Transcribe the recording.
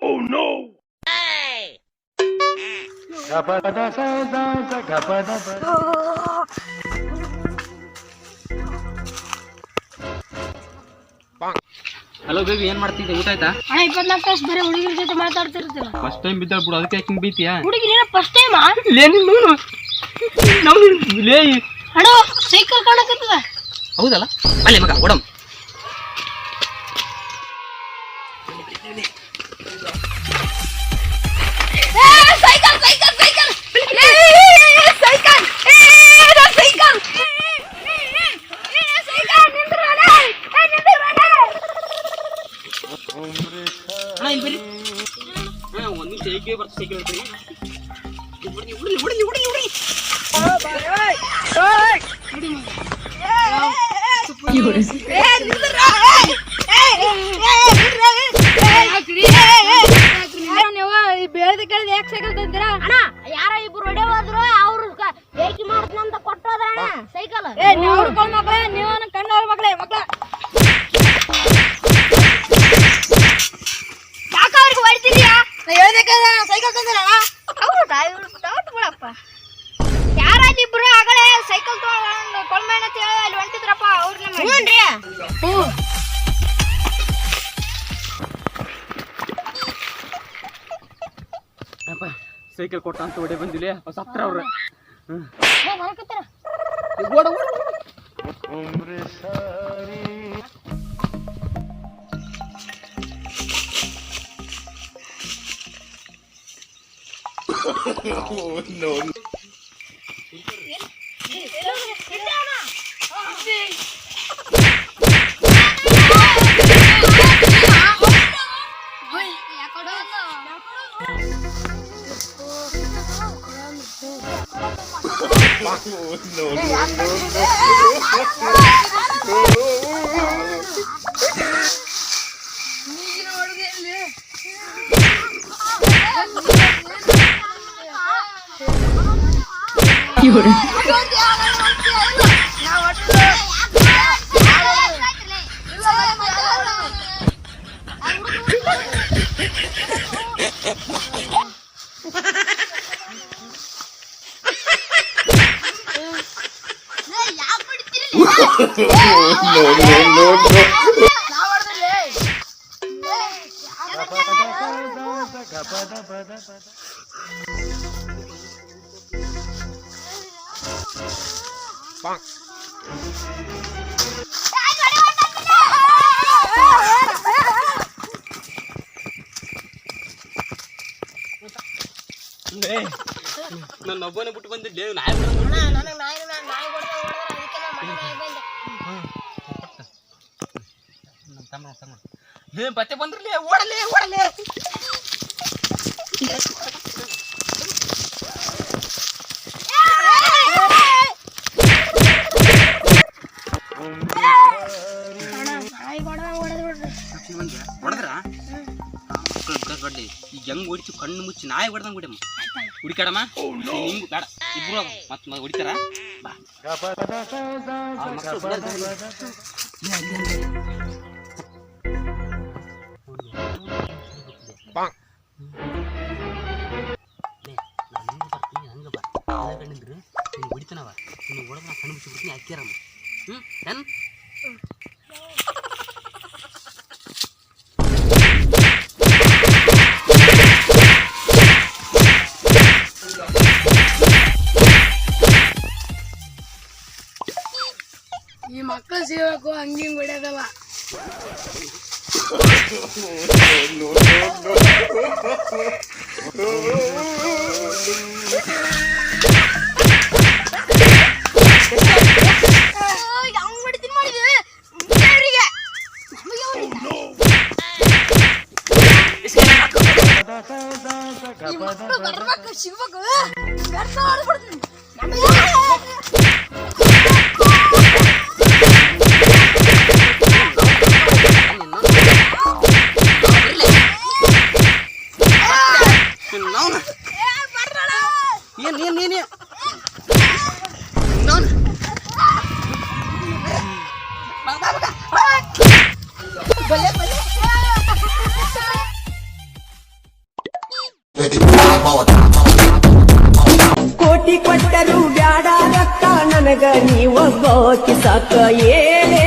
Oh no! Hello baby, ಏನ್ ಮಾಡ್ತಿದ್ದೆ? ಊಟ ಆಯ್ತಾ? ಅಣ್ಣ 24 ತಾಸು ಬರೀ ಹುಡುಗಿರ ಜೊತೆ ಮಾತಾಡ್ತಿರ್ತೀರ. ಫಸ್ಟ್ ಟೈಮ್ ಬಿದ್ದಾಳ ಬಿಡು, ಅದಕ್ಕೆ ಯಾಕೆ ಹಿಂಗ್ ಬೈತೀಯಾ? ಹುಡುಗಿ ನೀನು ಫಸ್ಟ್ ಟೈಮ್ ಲೇ ಅಣ್ಣ ಸೈಕಲ್ ಕಾಣಕತ್ತದ. ಹೌದಲ್ಲ, ಅಲ್ಲೇ ಮಗ ಓಡಮ್. Cycle cycle cycle cycle cycle ಒಂದ್ ನಿಮಿಷ ಏಕೆ ಬರ್ತ ಸೈಕಲ್ ಹೇಳ್ತೀನಿ. ಬೇಳದ ಕೇಳಿದ ಯಾಕೆ ಸೈಕಲ್ ತಂದಿರಾ ಅಣ್ಣ? ಯಾರ ಇಬ್ರು ಹೊಡೆ ಹೋದ್ರು ಅವ್ರು ಏಕಿ ಮಾಡ್ತಂತ ಕೊಟ್ಟೋದ್ರ ಸೈಕಲ್. ಅವ್ರ ಕಳ್ ಮಕ್ಳೇ, ನೀವು ಕಣ್ಣವ್ರ ಮಕ್ಳೇ ಮಕ್ಳ ಯಾಕ ಅವ್ರಿಗೆ ಹೊಡಿತೀರಿಯಾ? ನಾ ಹೇಳ್ಬೇಕಾದ್ರೆ ಸೈಕಲ್ ತಂದಿರ ಹೌದಾ? ಡೌಟ್ ಬಿಡಪ್ಪ. ಯಾರ ಇಬ್ರು ಆಗಲೇ ಸೈಕಲ್ ತಗೊಂಡು ಕೊಳ್ಮೇಣ ಅಂತ ಹೇಳಿ ಅಲ್ಲಿ ಹೊಂಟಿದ್ರಪ್ಪ. ಅವ್ರನ್ನ ಹ್ಞೂನ್ರಿ. ಅಪ್ಪ ಸೈಕಲ್ ಕೊಟ್ಟ ಅಂತ ಹೊಡೆ ಬಂದಿಲ್ಲ, ಸತ್ರ ಅವ್ರ. ಓಡ ಓಡ Oh no! ನನ್ನ ಒಬ್ಬನೇ ಬಿಟ್ಟು ಬಂದಿದ್ದೆ. ಬತ್ತೆ ಬಂದ್ರಲಿ, ಓಡಲೇ ಓಡಲೇ. ಹೊಡೆದ್ರ ಬಿಡಬೇಡಿ. ಈಗ ಹೆಂಗ್ ಹೊಡಿತು ಕಣ್ಣು ಮುಚ್ಚಿ ನಾಯಿ ಹೊಡೆದಂಗ್ ಬಿಡಮ್ಮ. ಹುಡುಕಾಡಮ್ಮ, ನಿಮ್ಗೆ ಬೇಡ ಇಬ್ರು ಮತ್ತೆ ಹೊಡಿತಾರ. ಹೊಡಿತಾನವ ನೀನು ಹೊಡೆದ ನಾ ಕಣ್ಣು ಮುಚ್ಚಿ ಬಿಡ್ತೀನಿ. ಹಾಕ್ಯಾರಮ್ಮ. ಏನ್ ಈ ಮಕ್ಕಳು ಸಿಗಬೇಕು ಹಂಗಿಂಗ್ ಹೊಡ್ಯೋದಲ್ಲ. ಸಿಗ್ಬೇಕು ನನಗ ನೀವ ಬಾಕಿ ಸಾಕ ಏನೇ